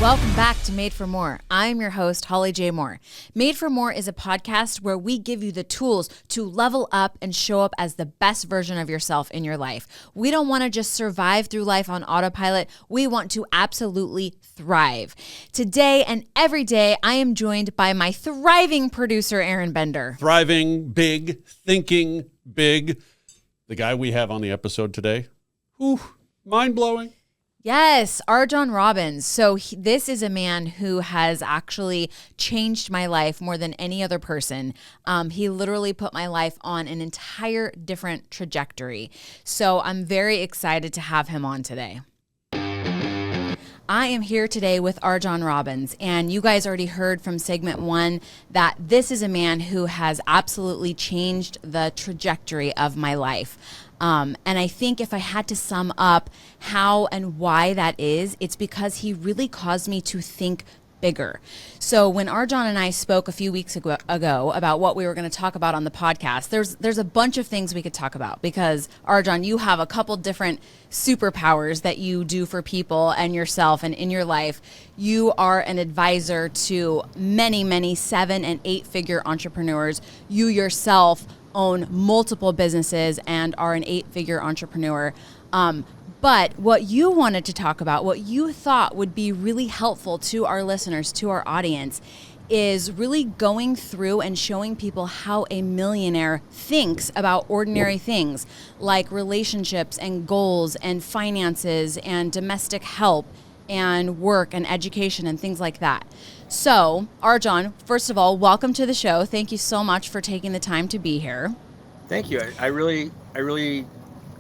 Welcome back to Made for More. I'm your host, Holly J. Moore. Made for More is a podcast where we give you the tools to level up and show up as the best version of yourself in your life. We don't want to just survive through life on autopilot. We want to absolutely thrive. Today and every day, I am joined by my thriving producer, Aaron Bender. Thriving big, thinking big. The guy we have on the episode today. Whew, mind-blowing. Yes, RJon Robbins. So this is a man who has actually changed my life more than any other person. He literally put my life on an entire different trajectory. So I'm very excited to have him on today. I am here today with RJon Robbins, and you guys already heard from segment 1 that this is a man who has absolutely changed the trajectory of my life. And I think if I had to sum up how and why that is, it's because he really caused me to think bigger. So when RJon and I spoke a few weeks ago about what we were going to talk about on the podcast, there's a bunch of things we could talk about because, RJon, you have a couple different superpowers that you do for people and yourself and in your life. You are an advisor to many, many 7- and 8-figure entrepreneurs. You yourself own multiple businesses and are an 8-figure entrepreneur. But what you wanted to talk about, what you thought would be really helpful to our listeners, to our audience, is really going through and showing people how a millionaire thinks about ordinary things like relationships and goals and finances and domestic help and work and education and things like that. So, RJon, first of all, welcome to the show. Thank you so much for taking the time to be here. Thank you. I really,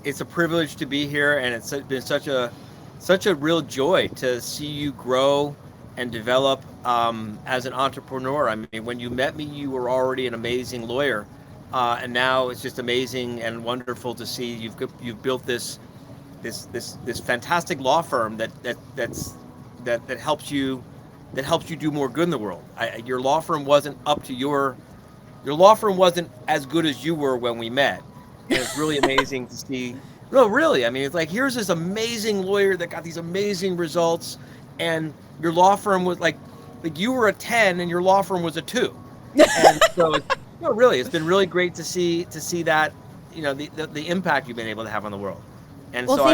it's a privilege to be here, and it's been such a real joy to see you grow and develop as an entrepreneur. I mean, when you met me, you were already an amazing lawyer, and now it's just amazing and wonderful to see you've built this fantastic law firm that helps you do more good in the world. Your law firm wasn't up to your law firm wasn't as good as you were when we met. And it's really amazing to see. No, really. I mean, it's like, here's this amazing lawyer that got these amazing results, and your law firm was like you were a 10 and your law firm was a 2. And so it's been really great to see that, the impact you've been able to have on the world. And well, so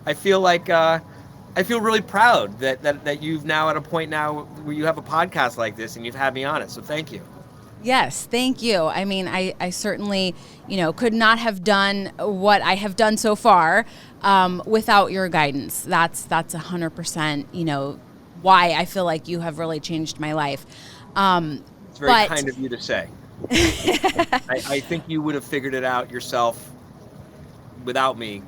I feel like I feel really proud that you've now at a point now where you have a podcast like this and you've had me on it. So thank you. Yes, thank you. I mean, I certainly, could not have done what I have done so far without your guidance. That's 100%, why I feel like you have really changed my life. It's very kind of you to say. I think you would have figured it out yourself without me,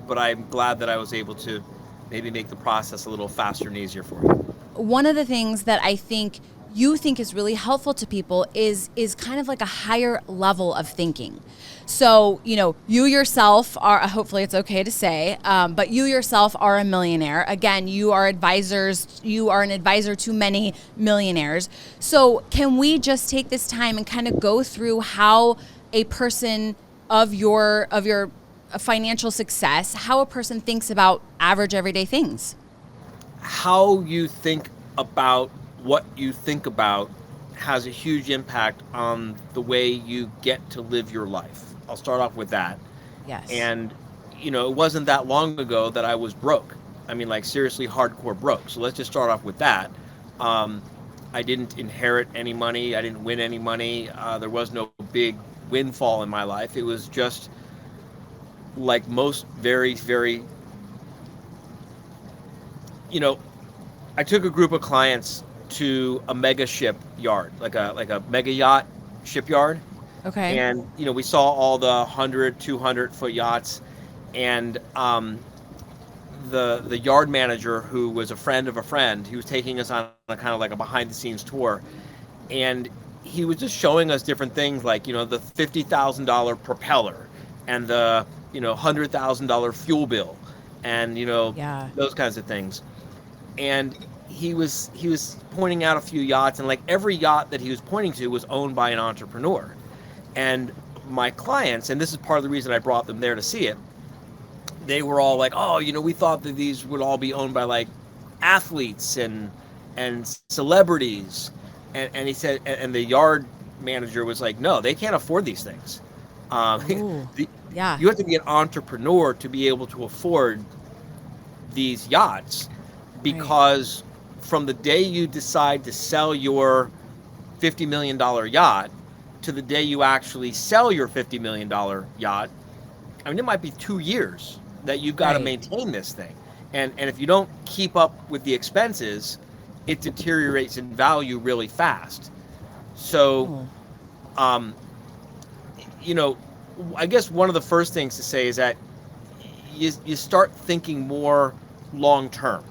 but I'm glad that I was able to maybe make the process a little faster and easier for you. One of the things that I think you think is really helpful to people is kind of like a higher level of thinking. So, you yourself are, hopefully it's okay to say, but you yourself are a millionaire. Again, you are an advisor to many millionaires. So can we just take this time and kind of go through how a person of your financial success, how a person thinks about average everyday things? How you think about what you think about has a huge impact on the way you get to live your life. I'll start off with that. Yes. And, it wasn't that long ago that I was broke. I mean, like seriously hardcore broke. So let's just start off with that. I didn't inherit any money. I didn't win any money. There was no big windfall in my life. It was just like most very, very, I took a group of clients to a mega shipyard, like a mega yacht shipyard. Okay. And, we saw all the 100, 200 foot yachts, and the yard manager, who was a friend of a friend, he was taking us on a kind of like a behind the scenes tour. And he was just showing us different things like, the $50,000 propeller and the, $100,000 fuel bill and, those kinds of things. And he was pointing out a few yachts, and like every yacht that he was pointing to was owned by an entrepreneur. And my clients, and this is part of the reason I brought them there to see it, they were all like, oh, we thought that these would all be owned by like athletes and celebrities, and he said, and the yard manager was like, no, they can't afford these things. Ooh, yeah. You have to be an entrepreneur to be able to afford these yachts, because from the day you decide to sell your $50 million yacht to the day you actually sell your $50 million yacht, I mean, it might be 2 years that you've got to maintain this thing. And if you don't keep up with the expenses, it deteriorates in value really fast. So, you know, I guess one of the first things to say is that you start thinking more long term.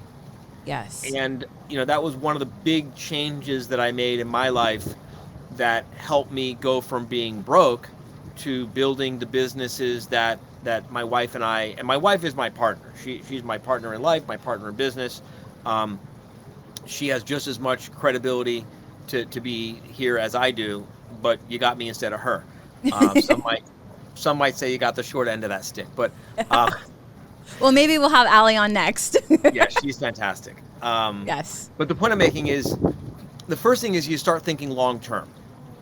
Yes. And, you know, that was one of the big changes that I made in my life that helped me go from being broke to building the businesses that my wife and my wife is my partner. She's my partner in life, my partner in business. She has just as much credibility to be here as I do, but you got me instead of her. Some might say you got the short end of that stick, but well, maybe we'll have Allie on next. yeah, she's fantastic. Yes. But the point I'm making is, the first thing is you start thinking long term,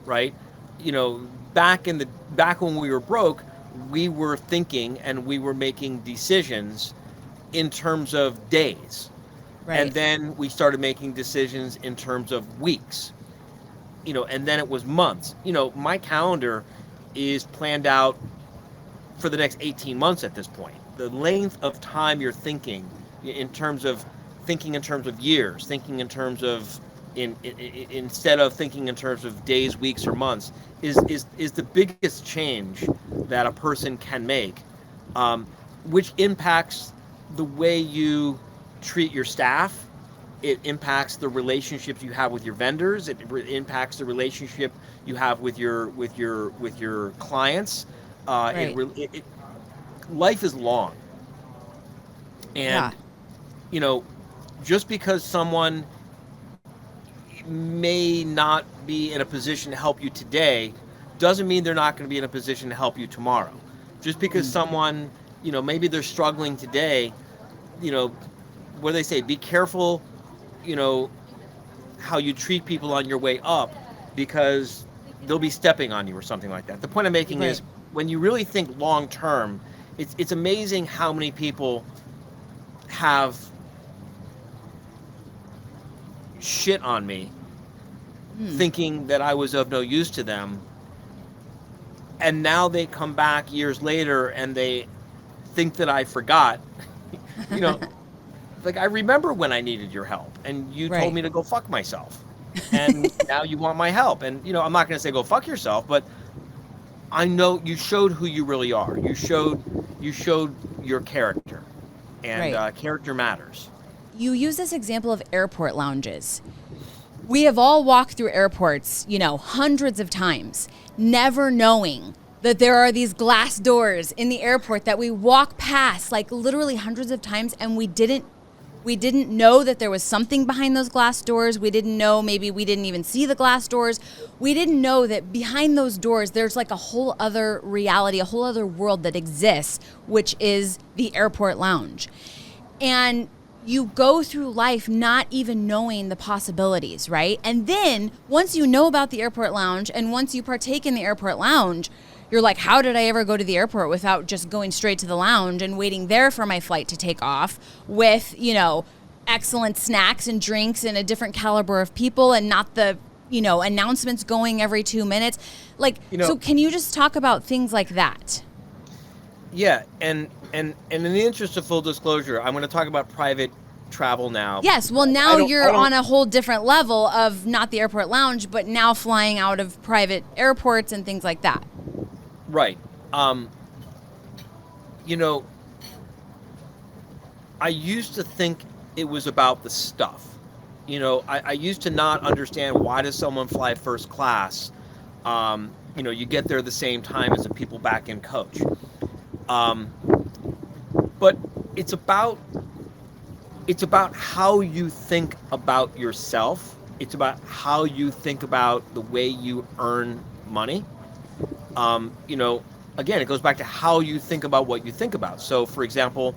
right? You know, back when we were broke, we were thinking and we were making decisions in terms of days. Right. And then we started making decisions in terms of weeks. You know, and then it was months. You know, my calendar is planned out for the next 18 months at this point. The length of time you're thinking in terms of years, thinking in terms of instead of thinking in terms of days, weeks, or months is the biggest change that a person can make, which impacts the way you treat your staff. It impacts the relationships you have with your vendors. It impacts the relationship you have with your clients. Life is long, and you know, just because someone may not be in a position to help you today doesn't mean they're not going to be in a position to help you tomorrow. Just because someone, you know, maybe they're struggling today, you know, what do they say? Be careful, you know, how you treat people on your way up, because they'll be stepping on you or something like that. The point I'm making is, when you really think long term, it's amazing how many people have shit on me thinking that I was of no use to them, and now they come back years later and they think that I forgot. You know, like, I remember when I needed your help and you told me to go fuck myself, and now you want my help. And, you know, I'm not going to say go fuck yourself, but I know you showed who you really are. You showed your character, and character matters. You use this example of airport lounges. We have all walked through airports, you know, hundreds of times, never knowing that there are these glass doors in the airport that we walk past, like, literally hundreds of times, and we didn't know that there was something behind those glass doors. We didn't know, maybe we didn't even see the glass doors. We didn't know that behind those doors, there's like a whole other reality, a whole other world that exists, which is the airport lounge. And you go through life not even knowing the possibilities, right? And then once you know about the airport lounge and once you partake in the airport lounge, you're like, how did I ever go to the airport without just going straight to the lounge and waiting there for my flight to take off with, you know, excellent snacks and drinks and a different caliber of people, and not the, you know, announcements going every 2 minutes. Like, you know, so can you just talk about things like that? Yeah, and in the interest of full disclosure, I'm going to talk about private travel now. Yes, well, now you're on a whole different level of not the airport lounge, but now flying out of private airports and things like that. Right. You know, I used to think it was about the stuff. You know, I used to not understand, why does someone fly first class? You know, you get there the same time as the people back in coach. But it's about how you think about yourself. It's about how you think about the way you earn money. You know, again, it goes back to how you think about what you think about. So, for example,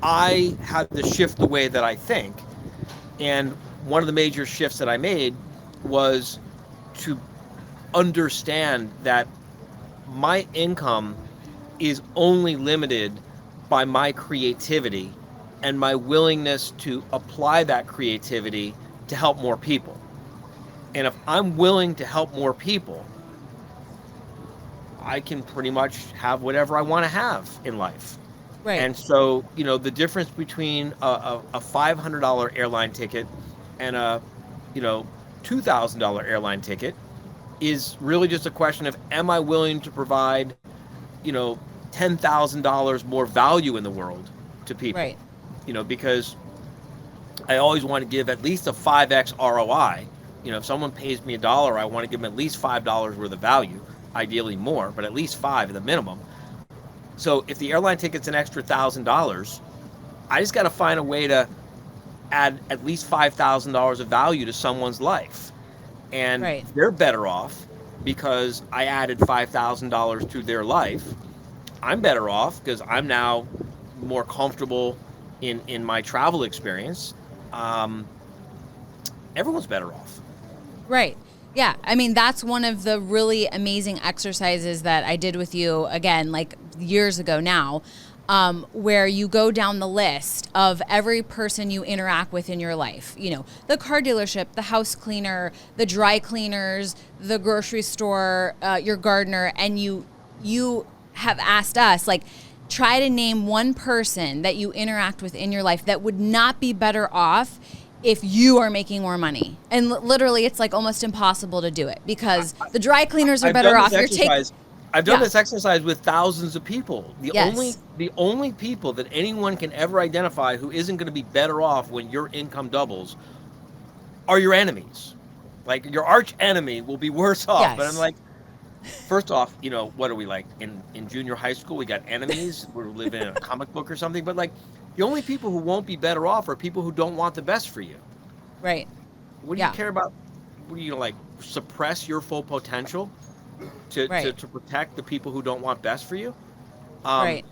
I had to shift the way that I think. And one of the major shifts that I made was to understand that my income is only limited by my creativity and my willingness to apply that creativity to help more people. And if I'm willing to help more people, I can pretty much have whatever I want to have in life. Right. And so, the difference between a $500 airline ticket and a, $2,000 airline ticket is really just a question of, am I willing to provide, $10,000 more value in the world to people? Right. Because I always want to give at least a 5x ROI. If someone pays me $1, I want to give them at least $5 worth of value, ideally more, but at least 5 at the minimum. So if the airline ticket's an extra $1,000, I just got to find a way to add at least $5,000 of value to someone's life. And Right. they're better off because I added $5,000 to their life. I'm better off because I'm now more comfortable in my travel experience. Everyone's better off. Right. Yeah. I mean, that's one of the really amazing exercises that I did with you, again, like years ago now, where you go down the list of every person you interact with in your life. The car dealership, the house cleaner, the dry cleaners, the grocery store, your gardener. And you have asked us, like, try to name one person that you interact with in your life that would not be better off if you are making more money. And literally, it's like almost impossible to do it because the dry cleaners are better off. I've done this exercise with thousands of people. The Yes. only people that anyone can ever identify who isn't going to be better off when your income doubles are your enemies. Like, your arch enemy will be worse off. Yes. But I'm like, first off, what are we like in junior high school? We got enemies. We're living in a comic book or something. But like, the only people who won't be better off are people who don't want the best for you. Right. What do you care about? What are you like suppress your full potential to protect the people who don't want best for you? Right.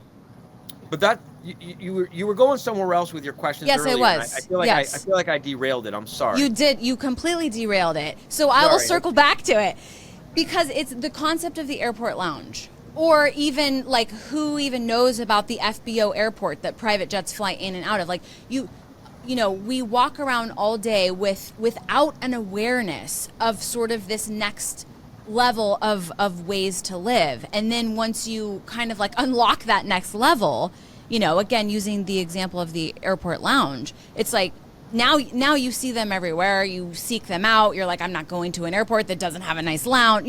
But that you were going somewhere else with your questions. Yes, earlier, I was. I feel like I feel like I derailed it. I'm sorry. You did. You completely derailed it. So I will circle back to it because it's the concept of the airport lounge. Or even like who even knows about the FBO airport that private jets fly in and out of? Like we walk around all day without an awareness of sort of this next level of ways to live. And then once you kind of like unlock that next level, again, using the example of the airport lounge, it's like now you see them everywhere. You seek them out. You're like, I'm not going to an airport that doesn't have a nice lounge.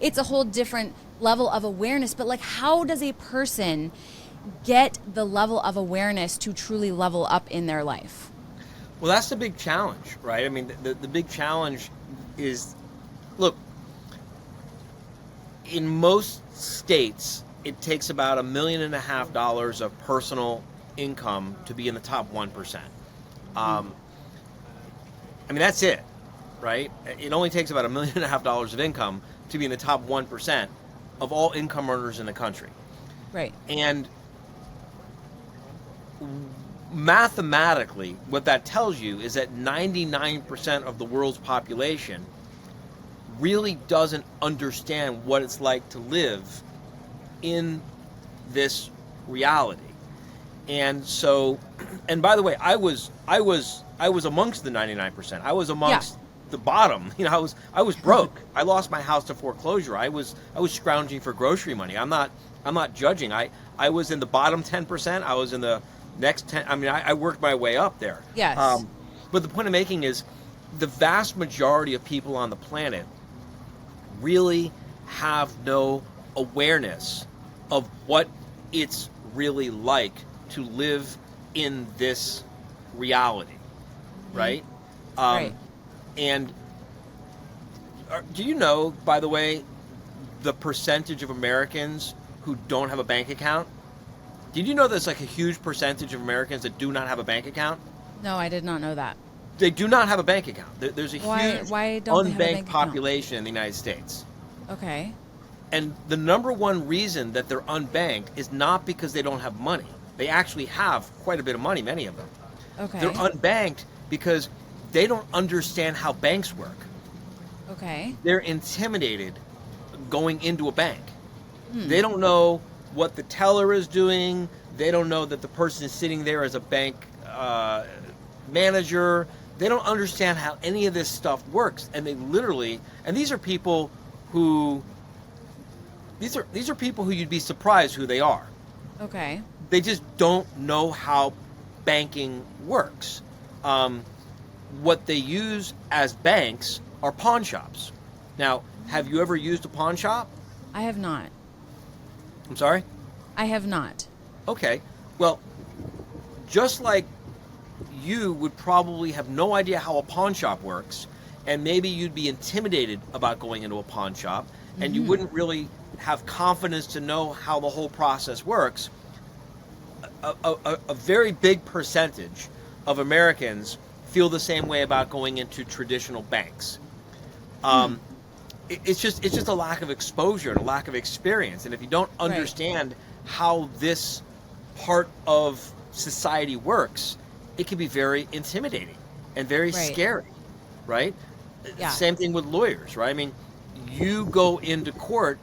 It's a whole different level of awareness. But like, how does a person get the level of awareness to truly level up in their life? Well, that's the big challenge, right? I mean, the big challenge is, look, in most states, it takes about $1.5 million of personal income to be in the top 1%. I mean, that's it, right? It only takes about $1.5 million of income to be in the top 1% of all income earners in the country. Right. And mathematically, what that tells you is that 99% of the world's population really doesn't understand what it's like to live in this reality. And so, and by the way, I was amongst the 99%. I was amongst the bottom. I was broke. I lost my house to foreclosure. I was scrounging for grocery money. I'm not judging. I was in the bottom 10%. I was in the next 10. I mean, I worked my way up there. Yes. But the point I'm making is the vast majority of people on the planet really have no awareness of what it's really like to live in this reality, right? Right. And do you know, by the way, the percentage of Americans who don't have a bank account? Did you know there's like a huge percentage of Americans that do not have a bank account? No, I did not know that. They do not have a bank account. There's a huge why don't they have a unbanked bank account? population in the United States. Okay. And the number one reason that they're unbanked is not because they don't have money. They actually have quite a bit of money, many of them. Okay. They're unbanked because they don't understand how banks work. Okay. They're intimidated going into a bank. They don't know what the teller is doing. They don't know that the person is sitting there as a bank manager. They don't understand how any of this stuff works. And they literally, and these are people who you'd be surprised who they are. Okay. They just don't know how banking works. What they use as banks are pawn shops. Now, have you ever used a pawn shop? I have not. I'm sorry? I have not. Okay. Well, just like you would probably have no idea how a pawn shop works, and maybe you'd be intimidated about going into a pawn shop, and you wouldn't really have confidence to know how the whole process works, a very big percentage of Americans feel the same way about going into traditional banks. It's just a lack of exposure and a lack of experience. And if you don't understand how this part of society works, it can be very intimidating and very scary, right? Yeah. Same thing with lawyers, right? I mean, you go into court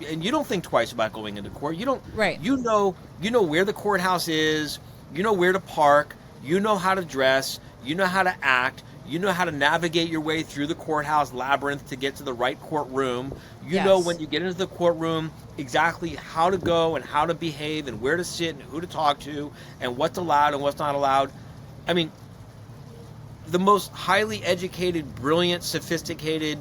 and you don't think twice about going into court. You don't. Right. You know where the courthouse is. You know where to park. You know how to dress. You know how to act. You know how to navigate your way through the courthouse labyrinth to get to the right courtroom. You know when you get into the courtroom exactly how to go and how to behave and where to sit and who to talk to and what's allowed and what's not allowed. I mean, the most highly educated, brilliant, sophisticated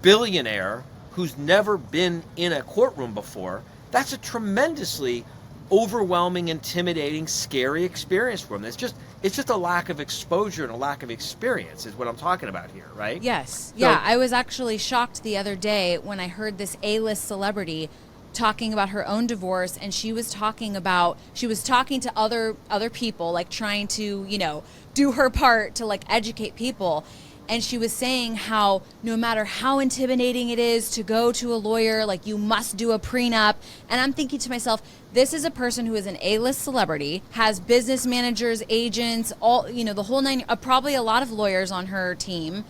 billionaire who's never been in a courtroom before, that's a tremendously overwhelming, intimidating, scary experience for them. It's just a lack of exposure and a lack of experience is what I'm talking about here, right? Yes. So, I was actually shocked the other day when I heard this A-list celebrity talking about her own divorce, and she was talking to other people, like trying to, do her part to like educate people. And she was saying how no matter how intimidating it is to go to a lawyer, like you must do a prenup. And I'm thinking to myself, this is a person who is an A-list celebrity, has business managers, agents, all, the whole nine, probably a lot of lawyers on her team.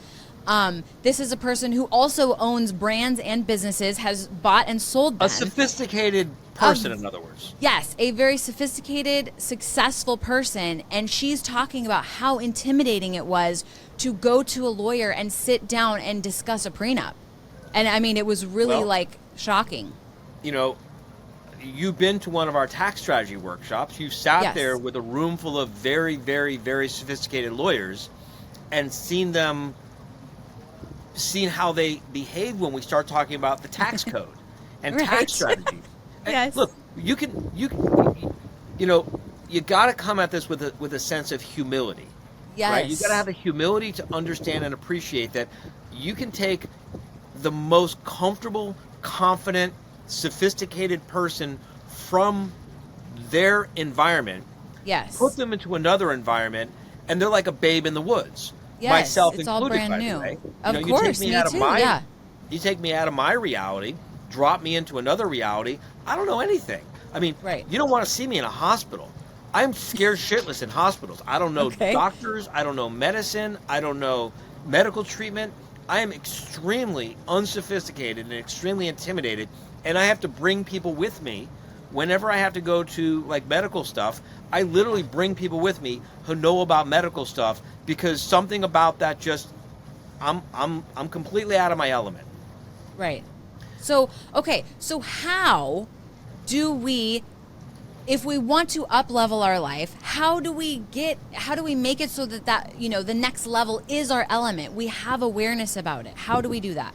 This is a person who also owns brands and businesses, has bought and sold them. A sophisticated person, in other words. Yes, a very sophisticated, successful person. And she's talking about how intimidating it was to go to a lawyer and sit down and discuss a prenup. And I mean, it was really shocking. You've been to one of our tax strategy workshops. You've sat there with a room full of very, very, very sophisticated lawyers and seen how they behave when we start talking about the tax code and tax strategy. And look, you got to come at this with a sense of humility. Yes. Right? You got to have the humility to understand and appreciate that you can take the most comfortable, confident, sophisticated person from their environment, put them into another environment, and they're like a babe in the woods. Yes, myself it's included, all brand by new. the way. Of course, me too. You take me out of my reality, drop me into another reality. I don't know anything. I mean, you don't want to see me in a hospital. I'm scared shitless in hospitals. I don't know doctors. I don't know medicine. I don't know medical treatment. I am extremely unsophisticated and extremely intimidated, and I have to bring people with me whenever I have to go to like medical stuff. I literally bring people with me who know about medical stuff because something about that just I'm completely out of my element. Right. So how do we, if we want to up level our life, how do we make it so that the next level is our element? We have awareness about it. How do we do that?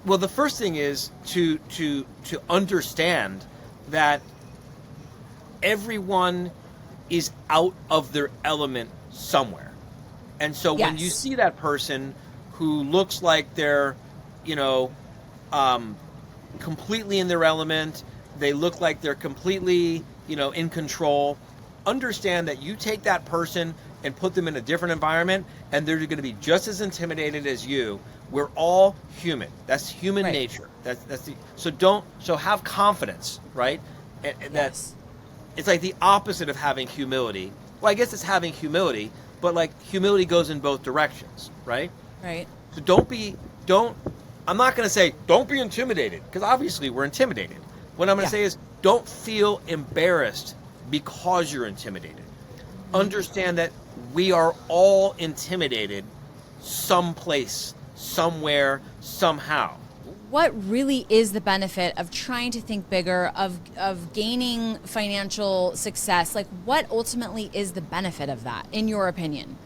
Well, the first thing is to understand that everyone is out of their element somewhere. And so when you see that person who looks like they're, completely in their element, they look like they're completely, in control, understand that you take that person and put them in a different environment and they're going to be just as intimidated as you. We're all human. That's human nature. So have confidence, right? and that's it's like the opposite of having humility. Well, I guess it's having humility, but like humility goes in both directions, right? Right. So I'm not going to say don't be intimidated, because obviously we're intimidated. What I'm going to say is don't feel embarrassed because you're intimidated. Understand that we are all intimidated someplace, somewhere, somehow. What really is the benefit of trying to think bigger, of gaining financial success? Like, what ultimately is the benefit of that, in your opinion?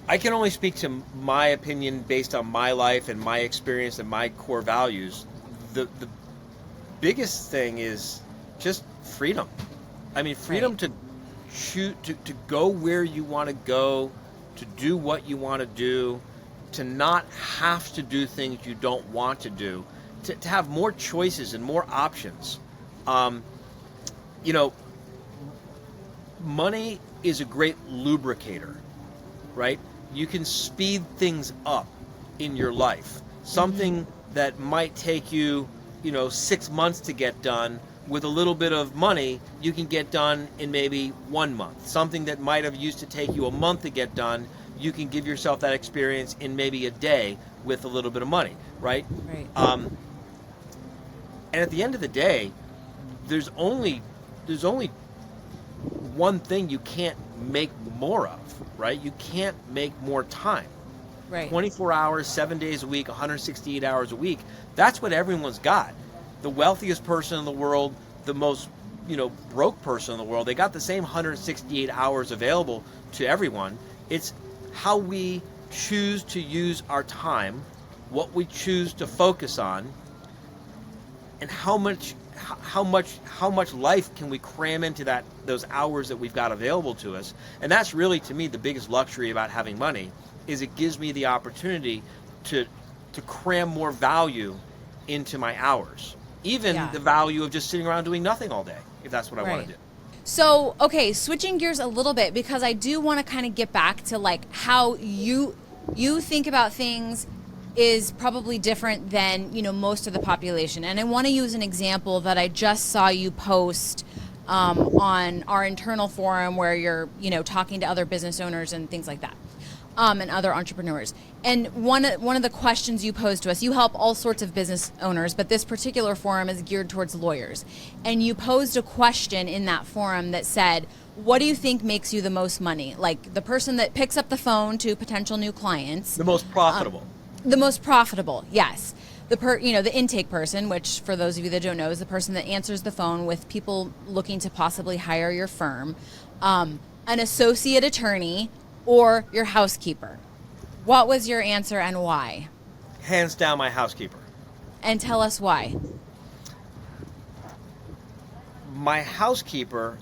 I can only speak to my opinion based on my life and my experience and my core values. The biggest thing is just freedom. I mean, freedom to choose, to go where you want to go, to do what you want to do, to not have to do things you don't want to do, to have more choices and more options. You know, money is a great lubricator, right? You can speed things up in your life. Something that might take you, 6 months to get done, with a little bit of money, you can get done in maybe 1 month. Something that might have used to take you a month to get done, you can give yourself that experience in maybe a day with a little bit of money, right? Right. And at the end of the day, there's only one thing you can't make more of, right? You can't make more time. Right. 24 hours, 7 days a week, 168 hours a week. That's what everyone's got. The wealthiest person in the world, the most, broke person in the world, they got the same 168 hours available to everyone. It's how we choose to use our time, what we choose to focus on, and how much life can we cram into those hours that we've got available to us. And that's really, to me, the biggest luxury about having money, is it gives me the opportunity to cram more value into my hours. Even the value of just sitting around doing nothing all day, if that's what I want to do. So, okay, switching gears a little bit, because I do want to kind of get back to like how you think about things is probably different than, most of the population. And I want to use an example that I just saw you post on our internal forum where you're, talking to other business owners and things like that. And other entrepreneurs. And one of the questions you posed to us, you help all sorts of business owners, but this particular forum is geared towards lawyers. And you posed a question in that forum that said, what do you think makes you the most money? Like the person that picks up the phone to potential new clients. The most profitable. The most profitable, yes. The intake person, which for those of you that don't know, is the person that answers the phone with people looking to possibly hire your firm. An associate attorney, or your housekeeper. What was your answer and why? Hands down, my housekeeper. And tell us why. My housekeeper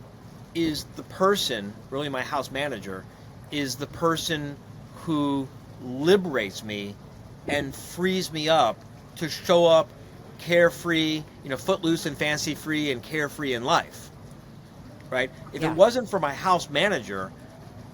is the person, really my house manager, is the person who liberates me and frees me up to show up carefree, footloose and fancy free and carefree in life, right? If it wasn't for my house manager,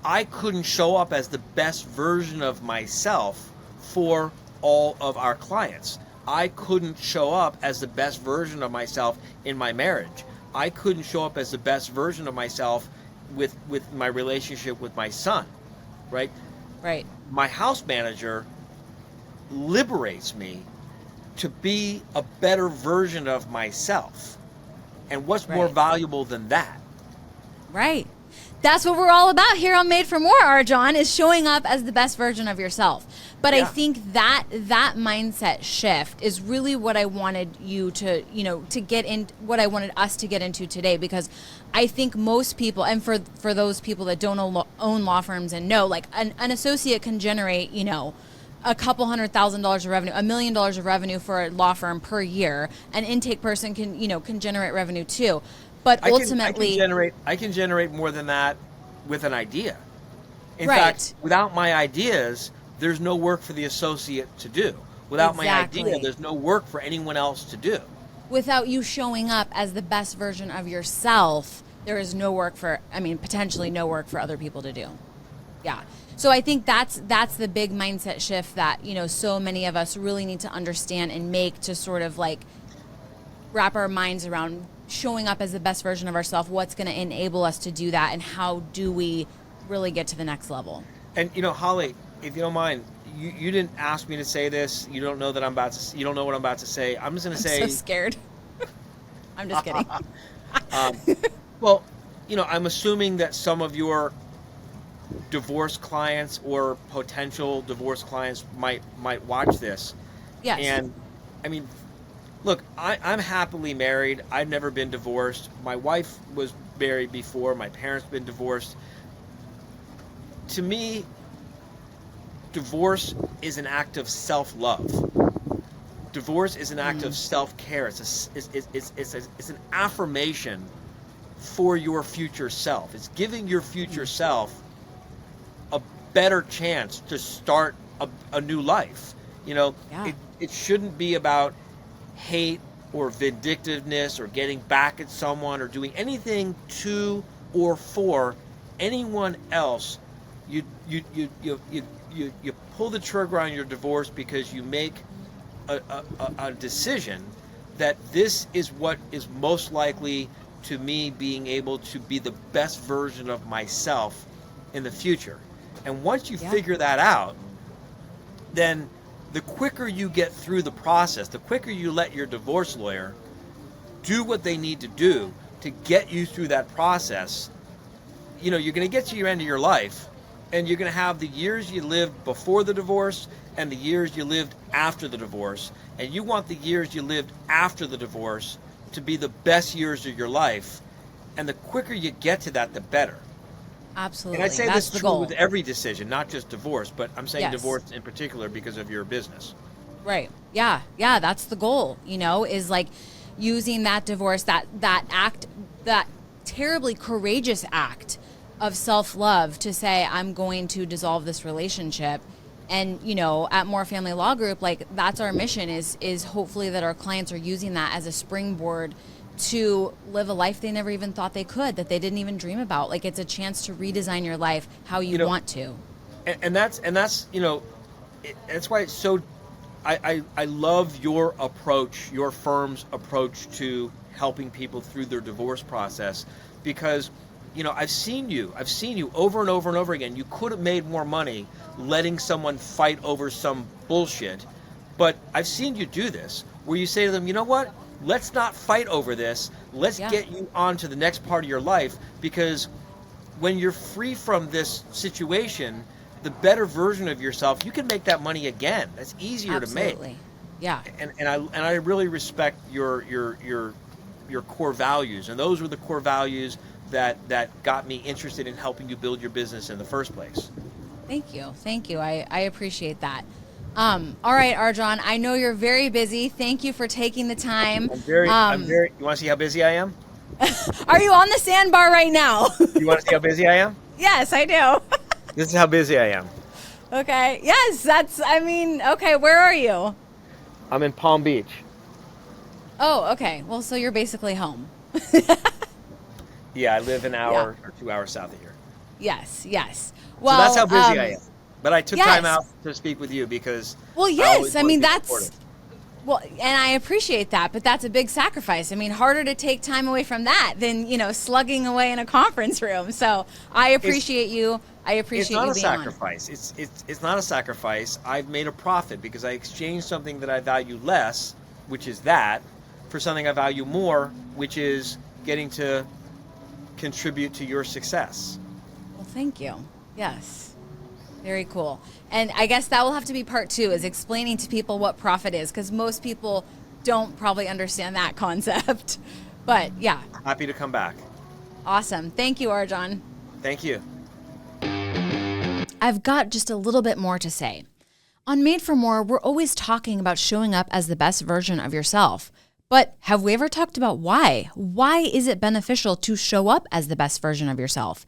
I couldn't show up as the best version of myself for all of our clients. I couldn't show up as the best version of myself in my marriage. I couldn't show up as the best version of myself with my relationship with my son, right? Right. My house manager liberates me to be a better version of myself. And what's more valuable than that? Right. That's what we're all about here on Made for More, RJon, is showing up as the best version of yourself. But I think that mindset shift is really what I wanted you to, to get in, what I wanted us to get into today, because I think most people, and for those people that don't own law firms and know, like an associate can generate, a couple $100,000 of revenue, $1 million of revenue for a law firm per year. An intake person can generate revenue too. But ultimately, I can generate more than that with an idea. In fact, without my ideas, there's no work for the associate to do. Without my idea, there's no work for anyone else to do. Without you showing up as the best version of yourself, there is no work potentially no work for other people to do. Yeah. So I think that's the big mindset shift that, so many of us really need to understand and make, to sort of like wrap our minds around showing up as the best version of ourselves, what's going to enable us to do that, and how do we really get to the next level. And Holly, if you don't mind, you didn't ask me to say this. You don't know that you don't know what I'm about to say. I'm just going to say. I'm so scared. I'm just kidding. Well, I'm assuming that some of your divorce clients or potential divorce clients might watch this. Yes. And I mean, look, I'm happily married. I've never been divorced. My wife was married before. My parents been divorced. To me, divorce is an act of self-love. Divorce is an act of self-care. It's an affirmation for your future self. It's giving your future self a better chance to start a new life. It shouldn't be about hate or vindictiveness or getting back at someone or doing anything to or for anyone else. You pull the trigger on your divorce because you make a decision that this is what is most likely to me being able to be the best version of myself in the future. And once you figure that out, then the quicker you get through the process, the quicker you let your divorce lawyer do what they need to do to get you through that process, you're going to get to your end of your life, and you're going to have the years you lived before the divorce and the years you lived after the divorce. And you want the years you lived after the divorce to be the best years of your life. And the quicker you get to that, the better. Absolutely. And I say That's this the true goal. with every decision, not just divorce, but I'm saying Yes. divorce in particular because of your business. Right. Yeah. Yeah. That's the goal, is like using that divorce, that act, that terribly courageous act of self-love to say, I'm going to dissolve this relationship. And, at More Family Law Group, like that's our mission is hopefully that our clients are using that as a springboard to live a life they never even thought they could, that they didn't even dream about. Like it's a chance to redesign your life how you want to. And that's that's why it's so, I love your approach, your firm's approach to helping people through their divorce process, because I've seen you over and over and over again. You could have made more money letting someone fight over some bullshit, but I've seen you do this where you say to them, you know what? Let's not fight over this. Let's get you on to the next part of your life, because when you're free from this situation, the better version of yourself, you can make that money again. That's easier Absolutely. to make. Yeah. And I really respect your core values, and those were the core values that got me interested in helping you build your business in the first place. Thank you. I appreciate that. All right, RJon, I know you're very busy. Thank you for taking the time. I'm very, you want to see how busy I am? Are you on the sandbar right now? You want to see how busy I am? Yes, I do. This is how busy I am. Okay. Yes, okay, where are you? I'm in Palm Beach. Oh, okay. Well, so you're basically home. Yeah, I live an hour or 2 hours south of here. Yes. Well, so that's how busy I am. But I took yes. time out to speak with you because. Well, yes. I mean, that's. Well, and I appreciate that, but that's a big sacrifice. I mean, harder to take time away from that than, slugging away in a conference room. So I appreciate you. I appreciate you being on. It's not a sacrifice. It's not a sacrifice. I've made a profit because I exchanged something that I value less, which is that, for something I value more, which is getting to contribute to your success. Well, thank you. Yes. Very cool. And I guess that will have to be part 2, is explaining to people what profit is, because most people don't probably understand that concept. But yeah. Happy to come back. Awesome. Thank you, RJon. Thank you. I've got just a little bit more to say. On Made for More, we're always talking about showing up as the best version of yourself. But have we ever talked about why? Why is it beneficial to show up as the best version of yourself?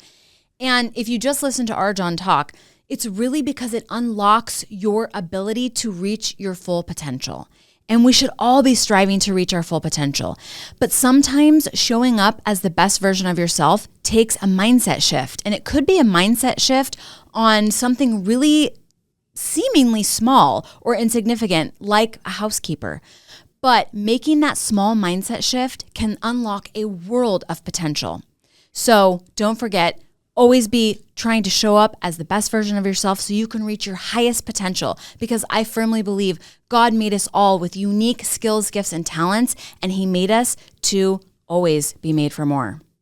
And if you just listen to RJon talk, it's really because it unlocks your ability to reach your full potential. And we should all be striving to reach our full potential. But sometimes showing up as the best version of yourself takes a mindset shift. And it could be a mindset shift on something really seemingly small or insignificant, like a housekeeper. But making that small mindset shift can unlock a world of potential. So don't forget, always be trying to show up as the best version of yourself so you can reach your highest potential, because I firmly believe God made us all with unique skills, gifts, and talents, and he made us to always be made for more.